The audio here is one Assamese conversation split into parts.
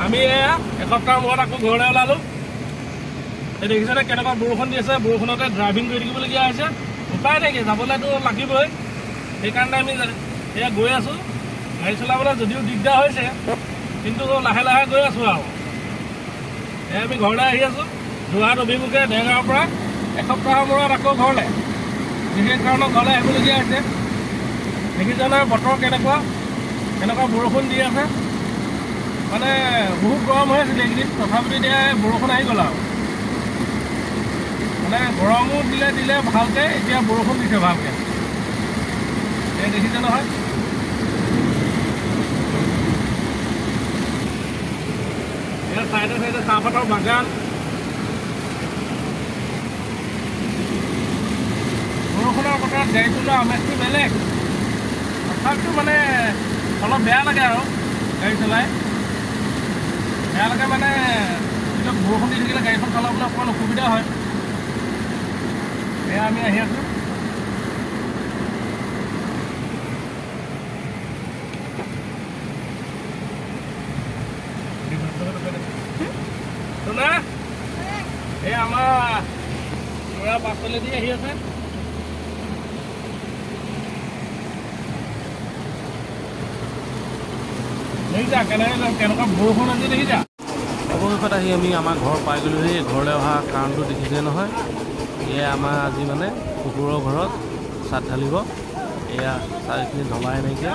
আমি এসপ্তাহৰ মূৰত আকৌ ঘৰলৈ ওলালোঁ। এই দেখিছেনে কেনেকুৱা বৰষুণ দি আছে, বৰষুণতে ড্ৰাইভিং কৰি থাকিবলগীয়া হৈছে। উপায় নাইকি, যাবলৈতো লাগিবই। সেইকাৰণে আমি এয়া গৈ আছোঁ। গাড়ী চলাবলৈ যদিও দিগদাৰ হৈছে, কিন্তু লাহে লাহে গৈ আছোঁ আৰু। আমি ঘৰলৈ আহি আছোঁ, যোৰহাট অভিমুখে দেৰগাঁৱৰ পৰা এসপ্তাহৰ মূৰত আকৌ ঘৰলৈ। বিশেষ কাৰণত ঘৰলৈ আহিবলগীয়া হৈছে। দেখিছেনে বতৰ কেনেকুৱা বৰষুণ দি আছে। মানে বহুত গৰম হৈ আছিলে এইকেইদিন, তথাপিতো এতিয়া বৰষুণ আহি গ'ল আৰু। মানে গৰমো দিলে ভালকৈ, এতিয়া বৰষুণ দিছে ভালকৈ। এই দেখিছে নহয়। ইয়াৰ চাইডে চাহপাতৰ বাগান। বৰষুণৰ বতৰত গাড়ী চলোৱা আমেজটো বেলেগ। তথাপিতো মানে অলপ বেয়া লাগে আৰু গাড়ী চলাই। বেয়া লাগে মানে এতিয়া বৰষুণ দি থাকিলে গাড়ীখন চলাবলৈ অকণমান অসুবিধা হয়। এয়া আমি আহি আছোঁ। এই আমাৰ ল'ৰা পাছফালেদি আহি আছে। দেখিছা কেনেকুৱা বৰষুণ আজি, দেখিছা। অৱশেষত আহি আমি আমাৰ ঘৰ পাই গ'লোঁ। সেই ঘৰলৈ অহা কাৰণটো দেখিছে নহয়। এয়া আমাৰ আজি মানে কুকুৰৰ ঘৰত চাট ঢালিব। এয়া চাটখিনি ঢলাই নাইকিয়া,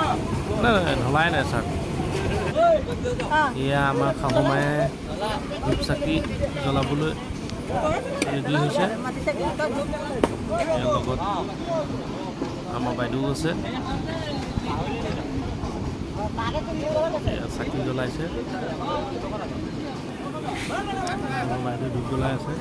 ঢলাই নাই চাট। এয়া আমাৰ শাহুমায়ে ধূপ চাকি জ্বলাবলৈ ৰেডি হৈছে। ইয়াৰ লগত আমাৰ বাইদেউ আছে, চাকি জ্বলাইছে। আমাৰ বাইদেউ ধূপ জ্বলাই আছে।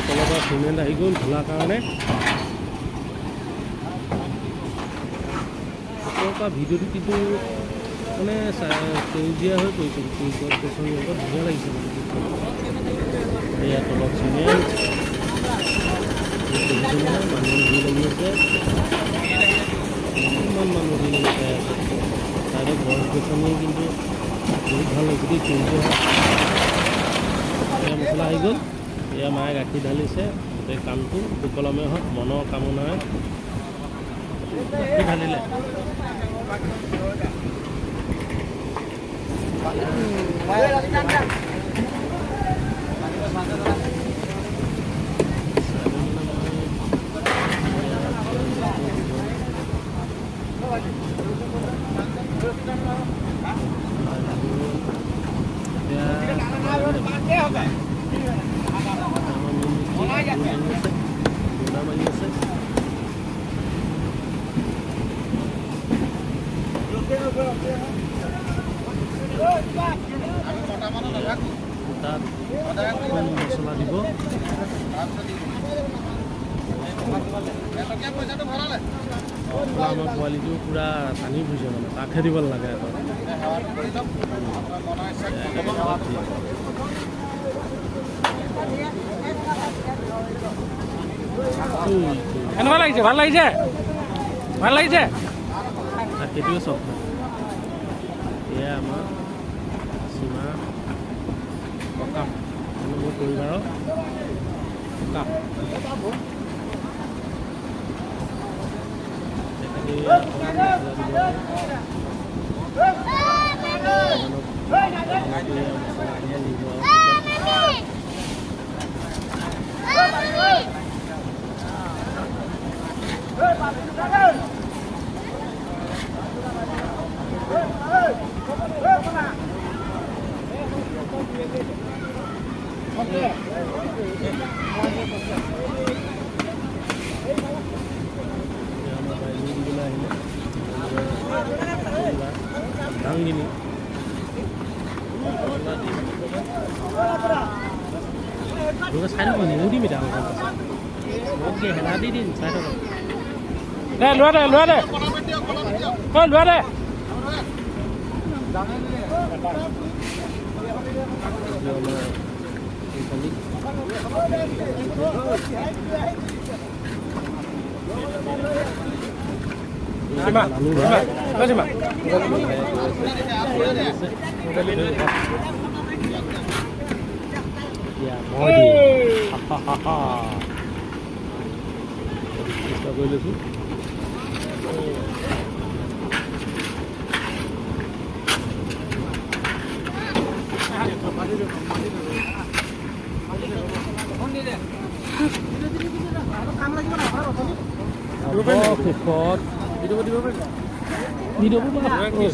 তলৰ পৰা চিমেণ্ট আহি গ'ল ঢলাৰ কাৰণে। ভিডিঅ'টো কিন্তু মানে সেউজীয়া হৈ পৰিছে, গছ গছনি লগত ধুনীয়া লাগিছে। এয়া তলত চিমেণ্ট, মানুহ ভিৰ লাগি আছে। ইমান মানুহ ভিৰ লাগি চাই আছে। চাইডত গছ গছনি কিন্তু বহুত ভাল লাগিছে দেই, সেউজীয়া। এয়া মছলা আহি গ'ল। এয়া মায়ে গাখীৰ ঢালিছে। গোটেই কামটো সুকলমে হওক, মনৰ কামনাৰে গাখীৰ ঢালিলে। তাত মছলা দিব। আমাৰ পোৱালিটো পূৰা টানি ফুৰিছে, মানে তাকহে দিব নালাগে। কেনেকুৱা লাগিছে? ভাল লাগিছে, ভাল লাগিছে। সেইটোৱে চব। এয়া আমাৰ সীমা সকাম, মোৰ পৰিবাৰৰ সকাম। Angin ini. Dulu saya nak ini di bidang apa? Oke, nanti di saya nak. Luar deh, luar deh. Oh, luar deh.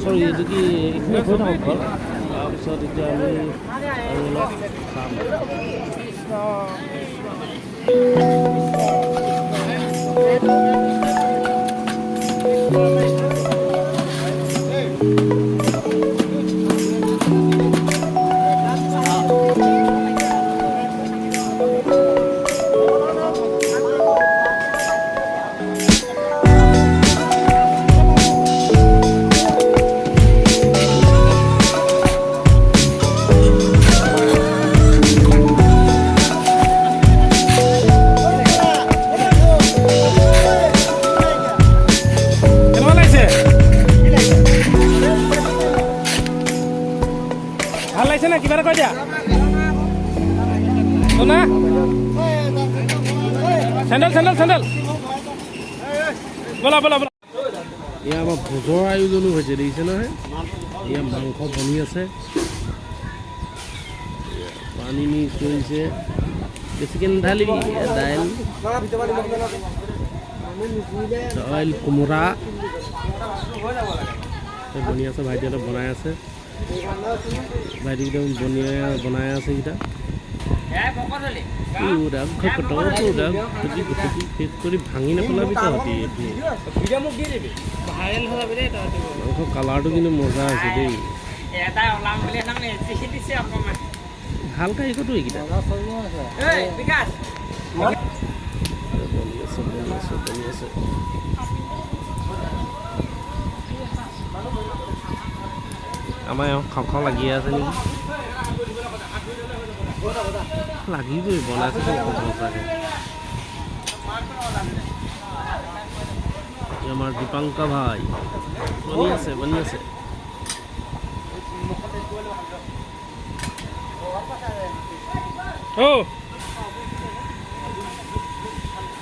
Sorry, itu ki ini apa nama kau? Sorry, jadi Allah sama. কিবা এটা কৈ দিয়া শুনা চেণ্ডেল চেণ্ডেল চেণ্ডেল বলা বলা বলা এয়া আমাৰ ভোজৰ আয়োজনো হৈছে দেখিছে নহয় এয়া মাংস বনি আছে পানী মিক্স কৰিছে বেছিকৈ নাঢালিবি দাইল দাইল কোমোৰা বনি আছে ভাইটিহঁতে বনাই আছে ভাইটিকেইটা বনাই আছে এইকেইটা শেষ কৰি ভাঙি নেপেলাবি তহঁতি মাংস কালাৰটো কিন্তু মজা আছে দেই ভাল কাৰিকৰটো এইকেইটা বনি আছে আমাৰ খাওঁ খাওঁ লাগিয়ে আছে নেকি লাগিবই বনাইছে সঁচাকৈ আমাৰ দীপাংকা ভাই বনি আছে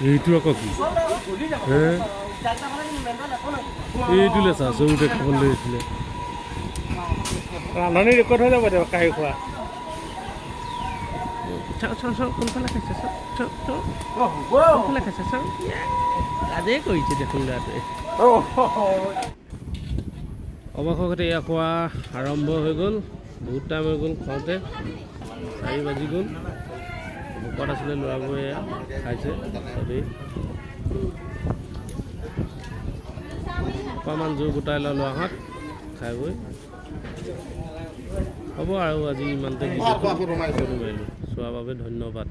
এইটো আকৌ কি এইটো লেচা চৌতে খাবলৈ লৈছিলে ৰান্ধনি ৰেকৰ্ড হৈ যাব দিয়ক কাঁহী খোৱা কোনফালে খাইছে কোনফালে খাইছে আজিয়ে কৰিছে দেখোন ল'ৰাটোৱে অৱশেষতে এয়া খোৱা আৰম্ভ হৈ গ'ল বহুত টাইম হৈ গ'ল খাওঁতে 4 বাজি গ'ল ভোকত আছিলে ল'ৰাবোৰে এয়া খাইছে চবেই অকণমান জোৰ গোটাই ল'লোঁ আহক খাই বৈ হ'ব আৰু আজি ইমানতে চোৱাৰ বাবে ধন্যবাদ।